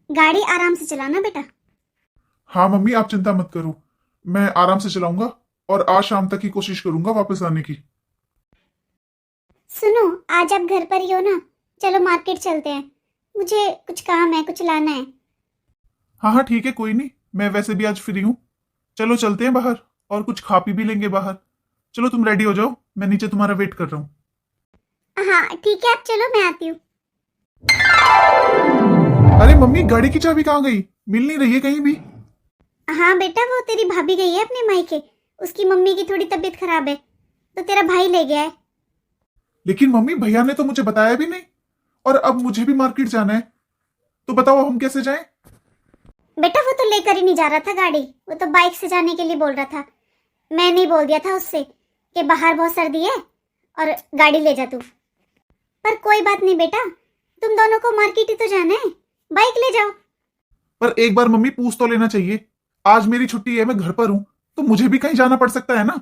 गाड़ी आराम से चलाना बेटा। हाँ मम्मी, आप चिंता मत करो, मैं आराम से चलाऊंगा और आज शाम तक की कोशिश करूंगा वापस आने की। सुनो, आज आप घर पर ही हो ना? चलो मार्केट चलते हैं, मुझे कुछ काम है, कुछ लाना है। हाँ हाँ ठीक है, कोई नहीं, मैं वैसे भी आज फ्री हूँ। चलो चलते हैं बाहर और कुछ खा पी भी लेंगे बाहर। चलो तुम रेडी हो जाओ, मैं नीचे तुम्हारा वेट कर रहा हूँ। हाँ ठीक है, आप चलो, मैं आती हूँ। अरे मम्मी, गाड़ी की चाबी कहाँ गई? मिल नहीं रही है कहीं भी। हाँ बेटा, वो तेरी भाभी गई है अपने मायके। उसकी मम्मी की थोड़ी तबीयत खराब है, तो तेरा भाई ले गया है। लेकिन मम्मी, भैया ने तो मुझे बताया भी नहीं, और अब मुझे भी मार्केट जाना है, तो बताओ हम कैसे जाएं? बेटा वो तो लेकर ही नहीं जा रहा था गाड़ी, वो तो बाइक से जाने के लिए बोल रहा था। मैंने ही बोल दिया था उससे कि बाहर बहुत सर्दी है और गाड़ी ले जा तू। पर कोई बात नहीं बेटा, तुम दोनों को मार्केट ही तो जाना है, बाइक ले जाओ। पर एक बार मम्मी पूछ तो लेना चाहिए। आज मेरी छुट्टी है, मैं घर पर हूँ, तो मुझे भी कहीं जाना पड़ सकता है ना।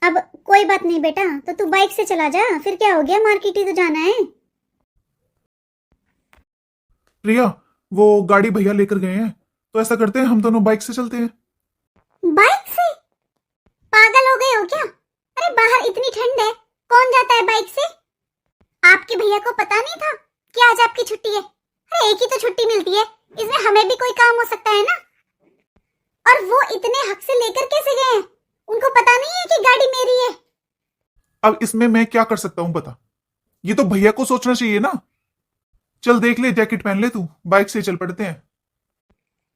अब कोई बात नहीं बेटा, तो तू बाइक से चला जा, फिर क्या हो गया, मार्केट ही तो जाना है। प्रिया, वो गाड़ी भैया लेकर गए हैं, तो ऐसा करते हैं हम दोनों बाइक से चलते हैं। बाइक से? पागल हो गए हो क्या? अरे बाहर इतनी ठंड है, कौन जाता है बाइक से? आपके भैया को पता नहीं था कि आज आपकी छुट्टी है? अरे एक ही तो छुट्टी मिलती है, इसमें हमें भी कोई काम हो सकता है ना। और वो इतने हक से लेकर कैसे गए हैं? उनको पता नहीं है कि गाड़ी मेरी है? अब इसमें मैं क्या कर सकता हूँ बता, ये तो भैया को सोचना चाहिए ना। चल देख ले, जैकेट पहन ले तू, बाइक से चल पड़ते हैं।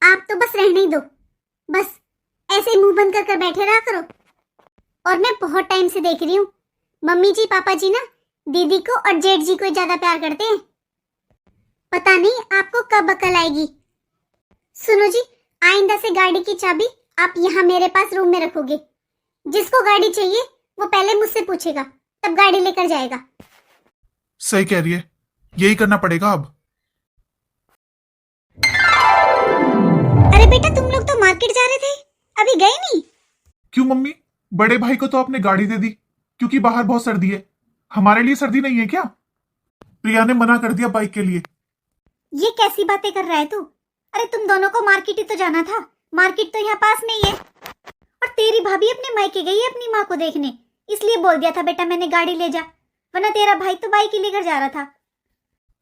आप तो बस रहने ही दो, बस ऐसे ही मुंह बंद कर बैठे रहा करो। और मैं बहुत टाइम से देख रही हूँ, मम्मी जी पापा जी ना दीदी को और जेठ जी को ज्यादा प्यार करते हैं। पता नहीं आपको कब अकल आएगी। सुनो जी, आइंदा से गाड़ी की चाबी आप यहाँ मेरे पास रूम में रखोगे। जिसको गाड़ी चाहिए वो पहले मुझसे पूछेगा, तब गाड़ी लेकर जाएगा। सही कह रही है, यही करना पड़ेगा अब। अरे बेटा, तुम लोग तो मार्केट जा रहे थे, अभी गए नहीं? क्यों मम्मी, बड़े भाई को तो आपने गाड़ी दे दी क्योंकि बाहर बहुत सर्दी है, हमारे लिए सर्दी नहीं है क्या? प्रिया ने मना कर दिया बाइक के लिए। ये कैसी बातें कर रहा है तू? अरे तुम दोनों को मार्केट ही तो जाना था, मार्केट तो यहाँ पास में ही है। और तेरी भाभी अपने मायके गई है अपनी माँ को देखने, इसलिए बोल दिया था बेटा मैंने गाड़ी ले जा, वरना तेरा भाई तो बाइक ही लेकर जा रहा था।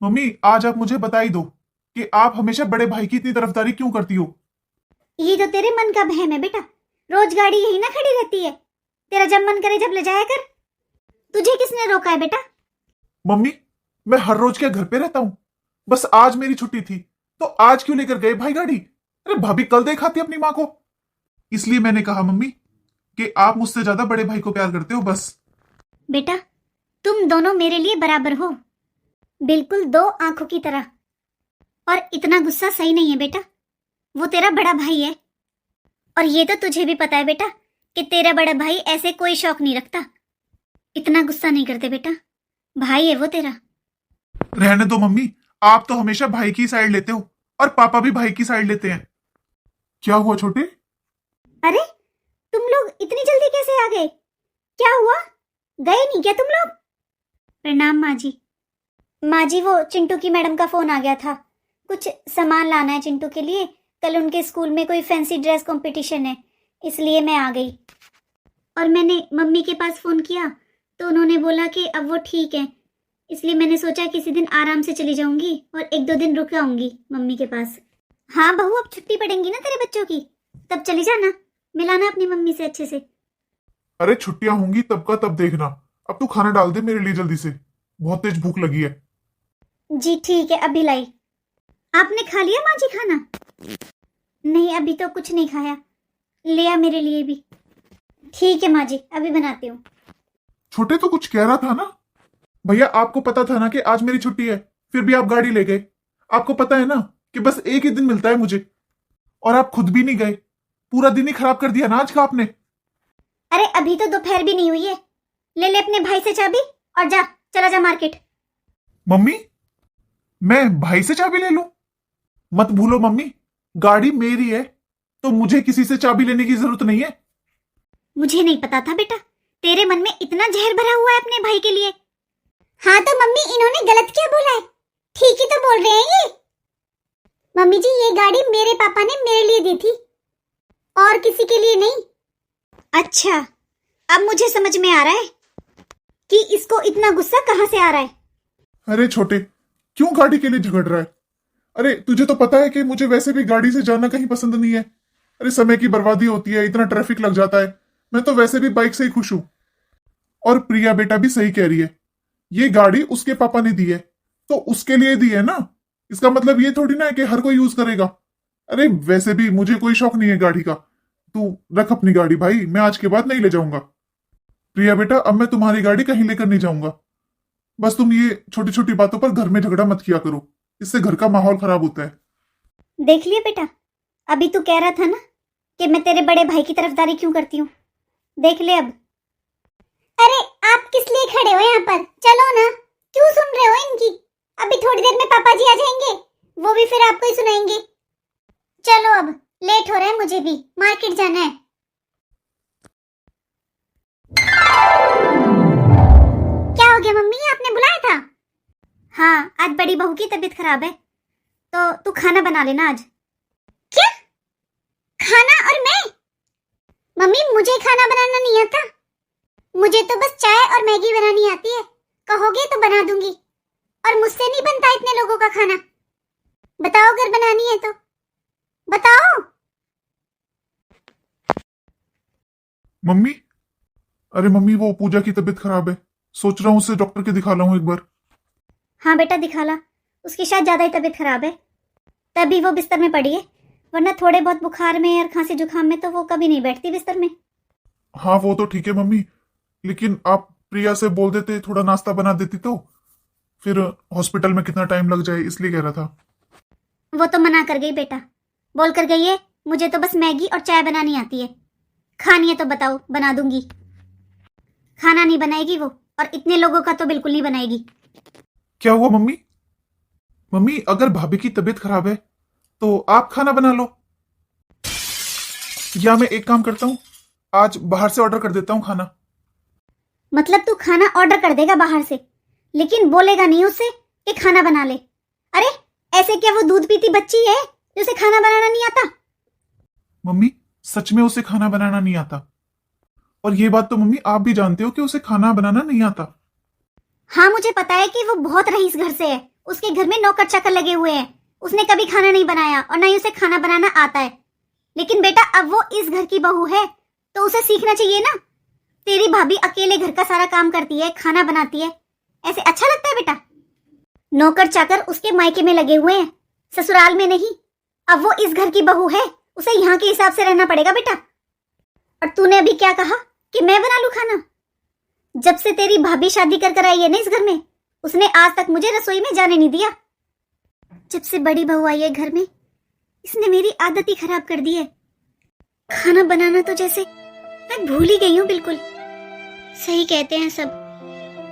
मम्मी, आज आप मुझे बता ही दो कि आप हमेशा बड़े भाई की इतनी तरफदारी क्यों करती हो। ये तो तेरे मन का बहम है बेटा, रोज गाड़ी यही ना खड़ी रहती है, तेरा जब मन करे जब ले जाया कर। तुझे किसने रोका है बेटा? मम्मी, मैं हर रोज क्या घर पे रहता हूँ? बस आज मेरी छुट्टी थी, तो आज क्यों लेकर गए भाई गाड़ी? अरे भाभी कल दिखाती अपनी माँ को, इसलिए मैंने कहा मम्मी कि आप मुझसे ज्यादा बड़े भाई को प्यार करते हो बस। बेटा तुम दोनों मेरे लिए बराबर हो, बिल्कुल दो आंखों की तरह। और इतना गुस्सा सही नहीं है बेटा, वो तेरा बड़ा भाई है। और ये तो तुझे भी पता है बेटा कि तेरा बड़ा भाई ऐसे कोई शौक नहीं रखता। इतना गुस्सा नहीं करते बेटा, भाई है वो तेरा। रहने दो मम्मी, आप तो हमेशा भाई की साइड लेते हो और पापा भी भाई की साइड लेते हैं। क्या हुआ छोटे? अरे तुम लोग इतनी जल्दी कैसे आ गए? क्या हुआ, गए नहीं क्या तुम लोग? प्रणाम माँ जी। माँ जी वो चिंटू की मैडम का फोन आ गया था, कुछ सामान लाना है चिंटू के लिए, कल उनके स्कूल में कोई फैंसी ड्रेस कंपटीशन है, इसलिए मैं आ गई। और मैंने मम्मी के पास फोन किया तो उन्होंने बोला कि अब वो ठीक है, इसलिए मैंने सोचा किसी दिन आराम से चली जाऊंगी और एक दो दिन रुक आऊंगी मम्मी के पास। हाँ बहू, अब छुट्टी पड़ेंगी ना तेरे बच्चों की, तब चली जाना, मिलाना अपनी मम्मी से अच्छे से। अरे छुट्टियां होंगी तब का तब देखना, अब तू खाना डाल दे मेरे लिए जल्दी से, बहुत तेज भूख लगी है। जी ठीक है, अभी लाई। आपने खा लिया माँ जी खाना? नहीं अभी तो कुछ नहीं खाया, लिया मेरे लिए भी। ठीक है माँ जी, अभी बनाती हूँ। छोटे तो कुछ कह रहा था ना? भैया आपको पता था ना कि आज मेरी छुट्टी है, फिर भी आप गाड़ी ले गए। आपको पता है ना कि बस एक ही दिन मिलता है मुझे, और आप खुद भी नहीं गए, पूरा दिन ही खराब कर दिया ना आज का आपने। अरे अभी तो दोपहर भी नहीं हुई है, ले ले अपने भाई से चाबी और जा, चला जा मार्केट। मम्मी, मैं भाई से चाबी ले लूं? मत भूलो मम्मी, गाड़ी मेरी है, तो मुझे किसी से चाबी लेने की जरूरत नहीं है। मुझे नहीं पता था बेटा, तेरे मन में इतना जहर भरा हुआ है अपने भाई के लिए। हाँ तो मम्मी इन्होंने गलत क्या बोला है, ठीक ही तो बोल रहे हैं ये। मम्मी जी, ये गाड़ी मेरे पापा ने मेरे लिए दी थी और किसी के लिए नहीं। अच्छा, अब मुझे समझ में आ रहा है कि इसको इतना गुस्सा कहाँ से आ रहा है। अरे छोटे, क्यों गाड़ी के लिए झगड़ रहा है? अरे तुझे तो पता है कि मुझे वैसे भी गाड़ी से जाना कहीं पसंद नहीं है। अरे समय की बर्बादी होती है, इतना ट्रैफिक लग जाता है। मैं तो वैसे भी बाइक से ही खुश हूं। और प्रिया बेटा भी सही कह रही है, ये गाड़ी उसके पापा ने दी है तो उसके लिए दी है ना। इसका मतलब ये थोड़ी ना है कि हर कोई यूज करेगा। अरे वैसे भी मुझे कोई शौक नहीं है गाड़ी का। तू रख अपनी गाड़ी भाई, मैं आज के बाद नहीं ले जाऊंगा। प्रिया बेटा, अब मैं तुम्हारी गाड़ी कहीं लेकर नहीं जाऊंगा। बस तुम ये छोटी छोटी बातों पर घर में झगड़ा मत किया करो, इससे घर का माहौल खराब होता है। देख लिया बेटा, अभी तू कह रहा था ना कि मैं तेरे बड़े भाई की तरफदारी क्यों करती हूँ। देख ले अब। अरे आप किस लिए खड़े हो यहाँ पर? चलो ना, क्यों सुन रहे हो इनकी? अभी थोड़ी देर में पापा जी आ जाएंगे, वो भी फिर आपको ही सुनाएंगे। चलो अब, लेट हो रहा है, मुझे भी मार्केट जाना है। क्या हो गया मम्मी, आपने बुलाया था? हाँ, आज बड़ी बहू की तबीयत खराब है तो तू खाना बना लेना आज। क्या? खाना? और मैं? मम्मी, मुझे खाना बनाना नहीं आता। मुझे तो बस चाय और मैगी बनानी आती है। कहोगे तो बना दूंगी, और मुझसे नहीं बनता इतने लोगों का खाना। बताओ, अगर बनानी है तो बताओ। मम्मी, अरे मम्मी, वो पूजा की तबीयत खराब है, सोच रहा हूँ उसे डॉक्टर के दिखा लाऊं एक बार। हाँ बेटा, दिखा ला, उसकी शायद ज्यादा ही तबीयत खराब है, तभी वो बिस्तर में पड़ी है। वरना थोड़े बहुत बुखार में और खांसी जुकाम में तो वो कभी नहीं बैठती बिस्तर में। हाँ वो तो ठीक है मम्मी, लेकिन आप प्रिया से बोल देते, थोड़ा नाश्ता बना देती तो फिर हॉस्पिटल में कितना टाइम लग जाए, इसलिए कह रहा था। वो तो मना कर गई बेटा, बोल कर गई है मुझे तो बस मैगी और चाय बनानी आती है, खानी है तो बताओ, बना दूंगी। खाना नहीं बनाएगी वो, और इतने लोगों का तो बिल्कुल नहीं बनाएगी। क्या हुआ मम्मी? मम्मी, अगर भाभी की तबीयत खराब है तो आप खाना बना लो, या मैं एक काम करता हूँ, आज बाहर से ऑर्डर कर देता हूँ खाना। मतलब तू खाना ऑर्डर कर देगा बाहर से, लेकिन बोलेगा नहीं उससे कि खाना बना ले? अरे ऐसे क्या वो दूध पीती बच्ची है जिसे खाना बनाना नहीं आता? मम्मी, सच में उसे खाना बनाना नहीं आता, और ये बात तो मम्मी आप भी जानते हो कि उसे खाना बनाना नहीं आता। हाँ मुझे पता है कि वो बहुत रईस घर से है, उसके घर में नौकर चाकर लगे हुए हैं, उसने कभी खाना नहीं बनाया और ना ही उसे खाना बनाना आता है। लेकिन बेटा अब वो इस घर की बहू है तो उसे सीखना चाहिए ना। तेरी भाभी अकेले घर का सारा काम करती है, खाना बनाती है, ऐसे अच्छा लगता है बेटा? नौकर चाकर उसके मायके में लगे हुए हैं, ससुराल में नहीं। अब वो इस घर की बहू है, उसे यहाँ के हिसाब से रहना पड़ेगा बेटा। और तूने अभी क्या कहा कि मैं बना लूं खाना? जब से तेरी भाभी शादी कर आई है ना इस घर में, उसने आज तक मुझे रसोई में जाने नहीं दिया। जब से बड़ी बहू आई है घर में, इसने मेरी आदत ही खराब कर दी है। खाना बनाना तो जैसे मैं भूल ही गई हूँ बिल्कुल। सही कहते हैं सब,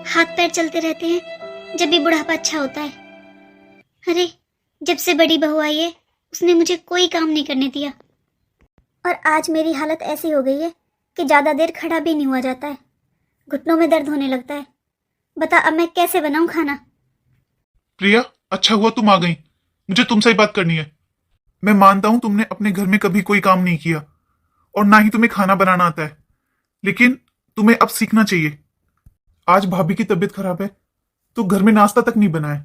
हाथ पैर चलते रहते हैं जब भी बुढ़ापा अच्छा होता है। अरे जब से बड़ी बहू आई है उसने मुझे कोई काम नहीं करने दिया, और आज मेरी हालत ऐसी हो गई है कि ज्यादा देर खड़ा भी नहीं हुआ जाता है, घुटनों में दर्द होने लगता है। बता अब मैं कैसे बनाऊं खाना? प्रिया, अच्छा हुआ तुम आ गई, मुझे तुमसे ही बात करनी है। मैं मानता हूं तुमने अपने घर में कभी कोई काम नहीं किया और ना ही तुम्हें खाना बनाना आता है, लेकिन तुम्हें अब सीखना चाहिए। आज भाभी की तबीयत खराब है तो घर में नाश्ता तक नहीं बना है।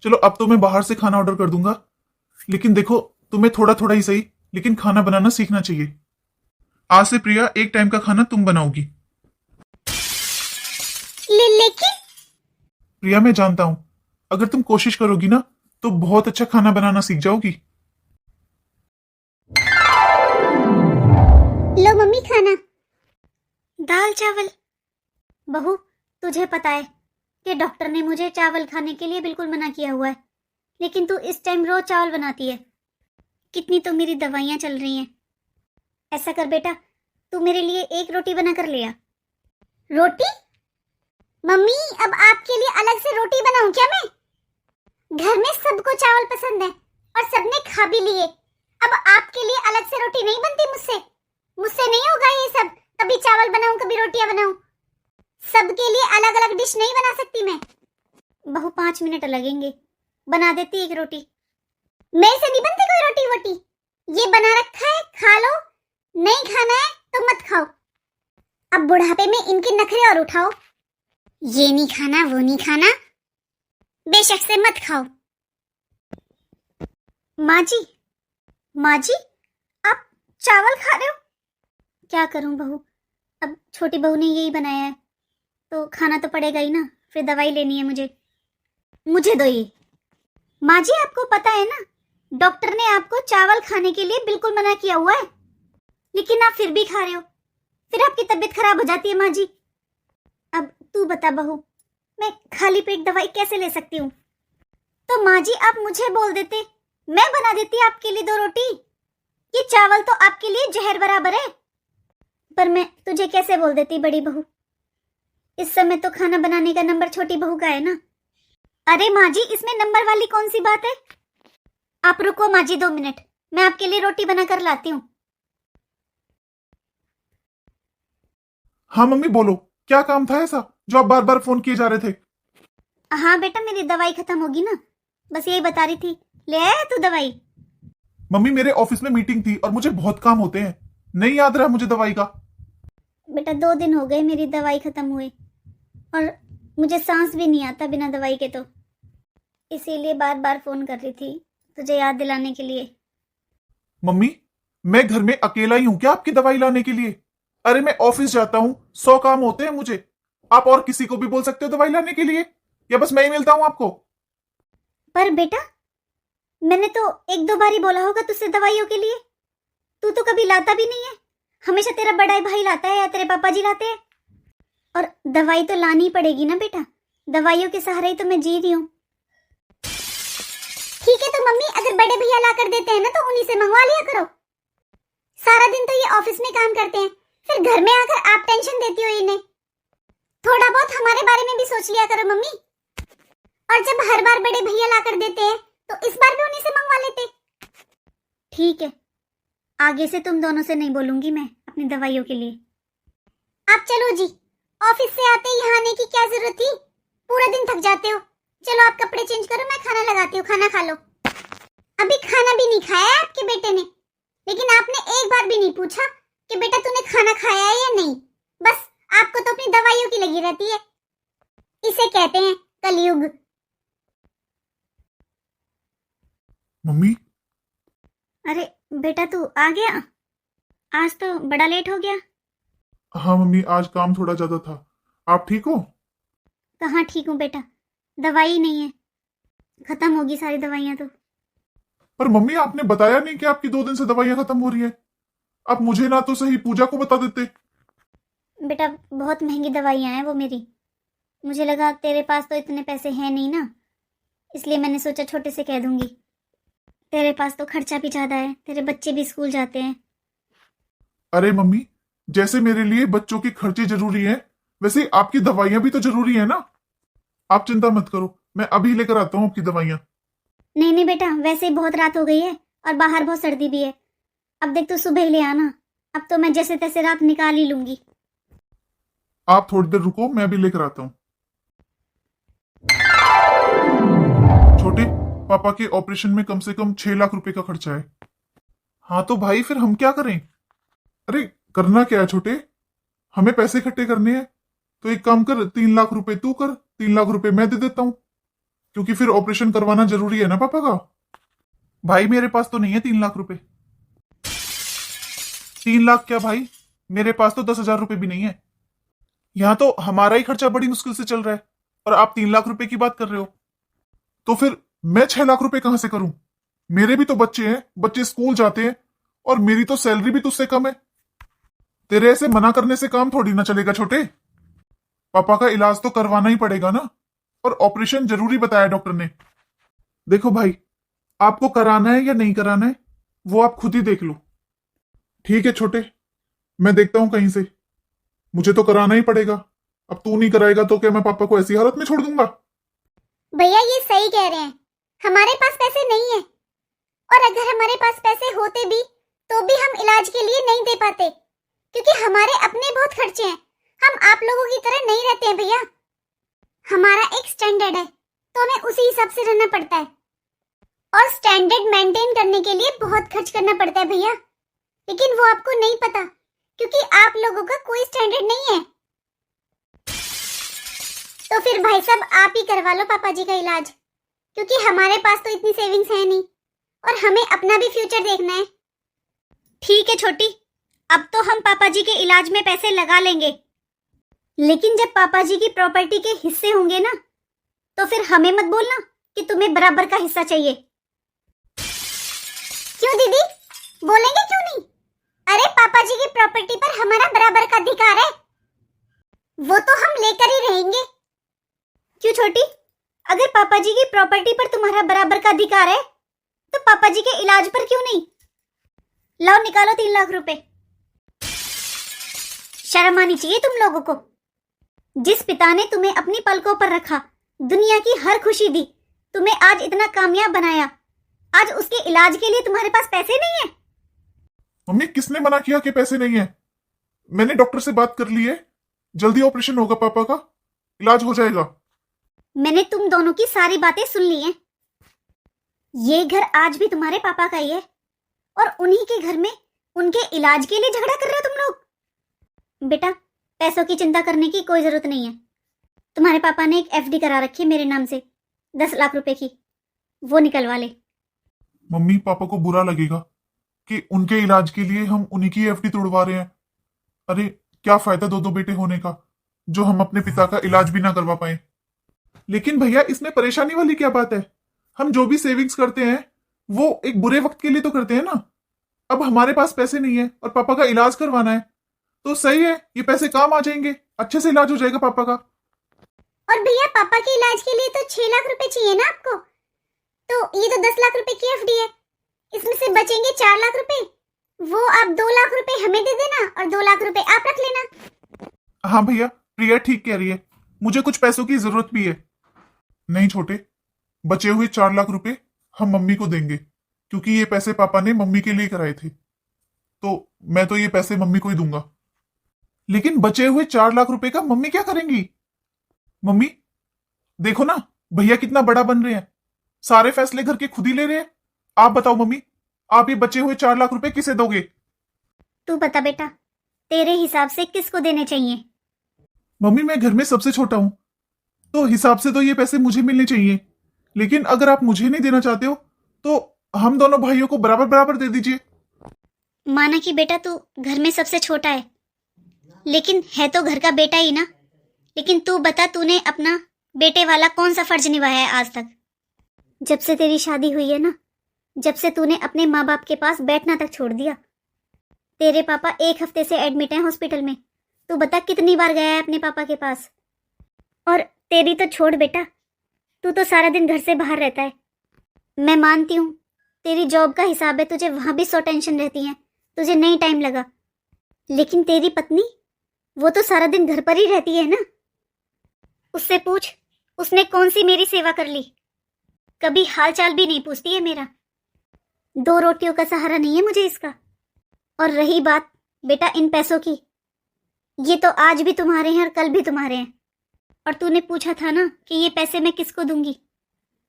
चलो अब तो मैं बाहर से खाना ऑर्डर कर दूंगा, लेकिन देखो तुम्हें थोड़ा थोड़ा ही सही, लेकिन खाना बनाना सीखना चाहिए। आज से प्रिया एक टाइम का खाना तुम बनाओगी। लेकिन प्रिया, मैं जानता हूं अगर तुम कोशिश करोगी ना तो बहुत अच्छा खाना बनाना सीख जाओगी। लो मम्मी खाना। दाल चावल? बहू तुझे पता है कि डॉक्टर ने मुझे चावल खाने के लिए बिल्कुल मना किया हुआ है, लेकिन तू इस टाइम रोज चावल बनाती है। कितनी तो मेरी दवाइयां चल रही हैं। ऐसा कर बेटा, तू मेरे लिए एक रोटी बना कर ले आ। रोटी? मम्मी अब आपके लिए अलग से रोटी बनाऊं क्या मैं? घर में सबको चावल पसंद है और सबने खा भी लिए। अब आपके लिए अलग से रोटी नहीं बनती मुझसे। मुझसे नहीं होगा ये सब, कभी चावल बनाऊं कभी रोटियां बनाऊं। सबके लिए अलग अलग डिश नहीं बना सकती मैं। बहू 5 मिनट लगेंगे, बना देती एक रोटी। मेरे से नहीं बनती कोई रोटी वोटी, ये बना रखा है, खा लो, नहीं खाना है तो मत खाओ। अब बुढ़ापे में इनके नखरे और उठाओ, ये नहीं खाना वो नहीं खाना, बेशक से मत खाओ। माँ जी, माँ जी, आप चावल खा रहे हो? क्या करूं बहू, अब छोटी बहू ने यही बनाया है तो खाना तो पड़ेगा ही ना, फिर दवाई लेनी है मुझे दो ये। माँ जी, आपको पता है ना, डॉक्टर ने आपको चावल खाने के लिए बिल्कुल मना किया हुआ है, लेकिन आप फिर भी खा रहे हो, फिर आपकी तबीयत खराब हो जाती है। माँ जी, अब तू बता बहू, मैं खाली पेट दवाई कैसे ले सकती हूँ? तो माँ जी, आप मुझे बोल देते, मैं बना देती आपके लिए 2 रोटी। ये चावल तो आपके लिए जहर बराबर है। पर मैं तुझे कैसे बोल देती बड़ी बहू, इस समय तो खाना बनाने का नंबर छोटी बहू का है ना। अरे माँ जी, इसमें नंबर वाली कौन सी बात है? आप रुको माँ जी 2 मिनट, मैं आपके लिए रोटी बना कर लाती हूँ। हाँ मम्मी बोलो, क्या काम था ऐसा जो आप बार बार फोन किए जा रहे थे? हाँ बेटा, मेरी दवाई खत्म होगी ना, बस यही बता रही थी। ले आया तू दवाई? मम्मी मेरे ऑफिस में मीटिंग थी और मुझे बहुत काम होते हैं, नहीं याद रहा मुझे दवाई का। बेटा 2 दिन हो गए मेरी दवाई खत्म हुए, और मुझे सांस भी नहीं आता बिना दवाई के, तो इसीलिए बार बार फोन कर रही थी तुझे याद दिलाने के लिए। मम्मी मैं घर में अकेला ही हूं क्या आपकी दवाई लाने के लिए? अरे मैं ऑफिस जाता हूँ, 100 काम होते हैं मुझे। आप और किसी को भी बोल सकते हो दवाई लाने के लिए, या बस मैं ही मिलता हूँ आपको? पर बेटा, मैंने तो 1-2 बार ही बोला होगा तुझसे दवाइयों के लिए, तू तो कभी लाता भी नहीं है। हमेशा तेरा बड़ा भाई लाता है या तेरे पापा जी लाते हैं। और दवाई तो लानी पड़ेगी ना बेटा, दवाइयों के सहारे ही तो मैं जी रही हूँ। ठीक है तो मम्मी, अगर बड़े भैया ला कर देते हैं ना तो उन्हीं से मंगवा लिया करो। सारा दिन तो ये ऑफिस में काम करते हैं, फिर घर में आकर आप टेंशन देती हो इन्हें। थोड़ा बहुत हमारे बारे में भी सोच लिया करो मम्मी। और जब हर बार बड़े भैया ला कर देते हैं तो इस बार भी उन्हीं से मंगवा लेते। ठीक है, आगे से तुम दोनों से नहीं बोलूंगी मैं अपनी दवाइयों के लिए। आप चलो जी, ऑफिस से आते यहाँ आने की क्या जरूरत थी, पूरा दिन थक जाते हो। चलो आप कपड़े चेंज करो, मैं खाना लगाती हूँ, खाना खा लो। अभी खाना भी नहीं खाया है आपके बेटे ने, लेकिन आपने एक बार भी नहीं पूछा कि बेटा तूने खाना खाया है या नहीं। बस आपको तो अपनी दवाइयों की लगी रहती है, इसे कहते हैं कलयुग। मम्मी अरे बेटा, तू आ गया? आज तो बड़ा लेट हो गया। हाँ मम्मी, आज काम थोड़ा ज्यादा था। आप ठीक हो? कहाँ ठीक हूँ बेटा, दवाई नहीं है, खत्म होगी सारी दवाइयाँ तो। पर मम्मी आपने बताया नहीं कि आपकी 2 दिन से दवाइयां खत्म हो रही है। आप मुझे ना तो सही पूजा को बता देते। बेटा बहुत महंगी दवाइयाँ हैं वो मेरी, मुझे लगा तेरे पास तो इतने पैसे हैं नहीं ना, इसलिए मैंने सोचा छोटे से कह दूंगी। तेरे पास तो खर्चा भी ज्यादा है, तेरे बच्चे भी स्कूल जाते हैं। अरे मम्मी, जैसे मेरे लिए बच्चों के खर्चे जरूरी हैं, वैसे आपकी दवाइयां भी तो जरूरी है ना। आप चिंता मत करो, मैं अभी लेकर आता हूँ आपकी दवाइयां। नहीं नहीं बेटा, वैसे ही बहुत रात हो गई है और बाहर बहुत सर्दी भी है। अब देख तू सुबह ही ले आना, अब तो मैं जैसे तैसे रात निकाल ही लूंगी। आप थोड़ी देर रुको, मैं भी लेकर आता हूँ। छोटे पापा के ऑपरेशन में कम से कम 6 लाख रुपए का खर्चा है। हाँ तो भाई फिर हम क्या करें? अरे करना क्या है छोटे, हमें पैसे इकट्ठे करने हैं, तो एक काम कर, 3 लाख रुपए तू कर, 3 लाख रुपए मैं दे देता हूं, क्योंकि फिर ऑपरेशन करवाना जरूरी है ना पापा का। भाई मेरे पास तो नहीं है 3 लाख रुपए। 3 लाख क्या भाई, मेरे पास तो 10,000 रुपए भी नहीं है। यहां तो हमारा ही खर्चा बड़ी मुश्किल से चल रहा है, और आप 3 लाख रुपए की बात कर रहे हो। तो फिर मैं 6 लाख रुपए कहां से करूं? मेरे भी तो बच्चे हैं, बच्चे स्कूल जाते हैं, और मेरी तो सैलरी भी तुझसे कम है। तेरे ऐसे मना करने से काम थोड़ी ना चलेगा छोटे। पापा का इलाज तो करवाना ही पड़ेगा ना, और ऑपरेशन जरूरी बताया डॉक्टर ने। देखो भाई, आपको कराना है या नहीं कराना है वो आप खुद ही देख लो। ठीक है छोटे, मैं देखता हूं कहीं से, मुझे तो कराना ही पड़ेगा। अब तू नहीं कराएगा तो क्या मैं पापा को ऐसी हालत में छोड़ दूंगा? भैया ये सही कह रहे हैं, हमारे पास पैसे नहीं है, और अगर हमारे पास पैसे होते भी तो भी हम इलाज के लिए नहीं दे पाते, क्योंकि हमारे अपने बहुत खर्चे हैं। हम आप लोगों की तरह नहीं रहते हैं भैया, हमारा एक स्टैंडर्ड है, तो हमें उसी हिसाब से रहना पड़ता है। और स्टैंडर्ड मेंटेन करने के लिए बहुत खर्च करना पड़ता है भैया, लेकिन वो आपको नहीं पता क्योंकि आप लोगों का कोई स्टैंडर्ड नहीं है। तो फिर भाई साहब आप ही करवा लो पापा जी का इलाज, क्योंकि हमारे पास तो इतनी सेविंग्स है नहीं और हमें अपना भी फ्यूचर देखना है। ठीक है छोटी, अब तो हम पापा जी के इलाज में पैसे लगा लेंगे, लेकिन जब पापा जी की प्रॉपर्टी के हिस्से होंगे ना, तो फिर हमें मत बोलना कि तुम्हें बराबर का हिस्सा चाहिए। क्यों दीदी, बोलेंगे क्यों नहीं? अरे पापा जी की प्रॉपर्टी पर हमारा बराबर का अधिकार है, वो तो हम लेकर ही रहेंगे। क्यों छोटी, अगर पापा जी की प्रॉपर्टी पर तुम्हारा बराबर का अधिकार है तो पापा जी के इलाज पर क्यों नहीं? लाओ निकालो 3 लाख रुपए। शर्म आनी चाहिए तुम लोगों को। जिस पिता ने तुम्हें अपनी पलकों पर रखा, दुनिया की हर खुशी दी, तुम्हें आज इतना कामयाब बनाया, आज उसके इलाज के लिए तुम्हारे पास पैसे नहीं है? मम्मी किसने मना किया कि पैसे नहीं है? मैंने डॉक्टर से बात कर ली है, जल्दी ऑपरेशन होगा, पापा का इलाज हो जाएगा। मैंने तुम दोनों की सारी बातें सुन ली हैं। ये घर आज भी तुम्हारे पापा का ही है और उन्हीं के घर में उनके इलाज के लिए झगड़ा कर रहे हो तुम लोग। बेटा, पैसों की चिंता करने की कोई जरूरत नहीं है। तुम्हारे पापा ने एक एफडी करा रखी है मेरे नाम से 10 लाख रुपए की, वो निकलवा ले। मम्मी पापा को बुरा लगेगा कि उनके इलाज के लिए हम उन्हीं की एफडी तोड़वा रहे हैं। अरे क्या फायदा दो दो बेटे होने का जो हम अपने पिता का इलाज भी ना करवा पाए। लेकिन भैया इसमें परेशानी वाली क्या बात है? हम जो भी सेविंग्स करते हैं वो एक बुरे वक्त के लिए तो करते हैं ना। अब हमारे पास पैसे नहीं है और पापा का इलाज करवाना है तो सही है, ये पैसे काम आ जाएंगे, अच्छे से इलाज हो जाएगा पापा का। और भैया पापा के इलाज के लिए तो 6 लाख रुपए चाहिए ना आपको, तो ये तो 10 लाख रुपए की एफडी है, इसमें से बचेंगे 4 लाख रुपए, वो आप 2 लाख रुपए हमें दे देना और 2 लाख रुपए आप रख लेना। हाँ भैया, प्रिया ठीक कह रही है, मुझे कुछ पैसों की जरूरत भी है। नहीं छोटे, बचे हुए 4 लाख रुपए हम मम्मी को देंगे क्योंकि ये पैसे पापा ने मम्मी के लिए कराए थे, तो मैं तो ये पैसे मम्मी को ही दूंगा। लेकिन बचे हुए 4 लाख रुपए का मम्मी क्या करेंगी? मम्मी देखो ना, भैया कितना बड़ा बन रहे हैं, सारे फैसले घर के खुद ही ले रहे हैं। आप बताओ मम्मी, आप ये बचे हुए 4 लाख रुपए किसे दोगे? तू बता बेटा, तेरे हिसाब से किसको देने चाहिए? मम्मी मैं घर में सबसे छोटा हूं, तो हिसाब से तो ये पैसे मुझे मिलने चाहिए, लेकिन अगर आप मुझे नहीं देना चाहते हो तो हम दोनों भाइयों को बराबर बराबर दे दीजिए। माना कि बेटा तू घर में सबसे छोटा है, लेकिन है तो घर का बेटा ही ना। लेकिन तू बता, तूने अपना बेटे वाला कौन सा फर्ज निभाया है आज तक? जब से तेरी शादी हुई है ना, जब से तूने अपने माँ बाप के पास बैठना तक छोड़ दिया। तेरे पापा 1 हफ्ते से एडमिट हैं हॉस्पिटल में, तू बता कितनी बार गया है अपने पापा के पास? और तेरी तो छोड़ बेटा, तू तो सारा दिन घर से बाहर रहता है। मैं मानती हूँ तेरी जॉब का हिसाब है, तुझे वहां भी 100 टेंशन रहती है, तुझे नहीं टाइम लगा, लेकिन तेरी पत्नी वो तो सारा दिन घर पर ही रहती है ना। उससे पूछ, उसने कौन सी मेरी सेवा कर ली? कभी हाल चाल भी नहीं पूछती है मेरा। 2 रोटियों का सहारा नहीं है मुझे इसका। और रही बात बेटा इन पैसों की, ये तो आज भी तुम्हारे हैं और कल भी तुम्हारे हैं। और तूने पूछा था ना कि ये पैसे मैं किसको दूंगी,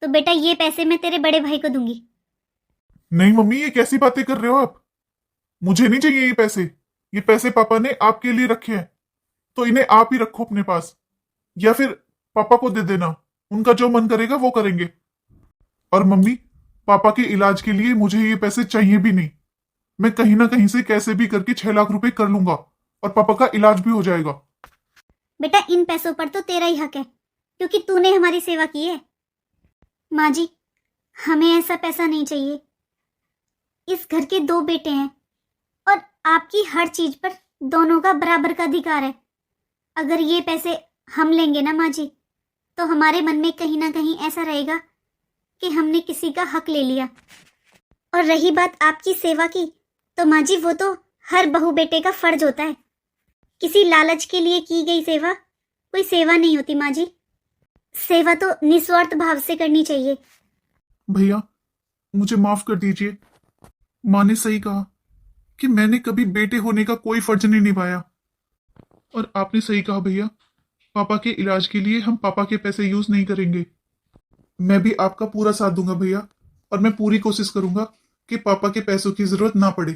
तो बेटा ये पैसे मैं तेरे बड़े भाई को दूंगी। नहीं मम्मी, ये कैसी बातें कर रहे हो आप? मुझे नहीं चाहिए ये पैसे पापा ने आपके लिए रखे हैं, तो इन्हें आप ही रखो अपने पास, या फिर पापा को दे देना, उनका जो मन करेगा वो करेंगे। और मम्मी, पापा के इलाज के लिए मुझे ये पैसे चाहिए भी नहीं, मैं कहीं ना कहीं से कैसे भी करके 6 लाख रुपए कर लूंगा और पापा का इलाज भी हो जाएगा। बेटा इन पैसों पर तो तेरा ही हक है, क्योंकि तूने हमारी सेवा की है। माँ जी, हमें ऐसा पैसा नहीं चाहिए। इस घर के 2 बेटे हैं और आपकी हर चीज पर दोनों का बराबर का अधिकार है। अगर ये पैसे हम लेंगे ना माँ जी, तो हमारे मन में कहीं ना कहीं ऐसा रहेगा कि हमने किसी का हक ले लिया। और रही बात आपकी सेवा की, तो माँ जी वो तो हर बहू बेटे का फर्ज होता है। किसी लालच के लिए की गई सेवा कोई सेवा नहीं होती माँ जी। सेवा तो निस्वार्थ भाव से करनी चाहिए। भैया मुझे माफ कर दीजिए, माँ ने सही कहा कि मैंने कभी बेटे होने का कोई फर्ज नहीं निभाया। और आपने सही कहा भैया, पापा के इलाज के लिए हम पापा के पैसे यूज नहीं करेंगे। मैं भी आपका पूरा साथ दूंगा भैया, और मैं पूरी कोशिश करूंगा कि पापा के पैसों की जरूरत ना पड़े,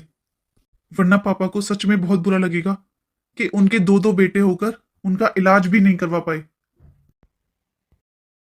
वरना पापा को सच में बहुत बुरा लगेगा कि उनके दो दो बेटे होकर उनका इलाज भी नहीं करवा पाए।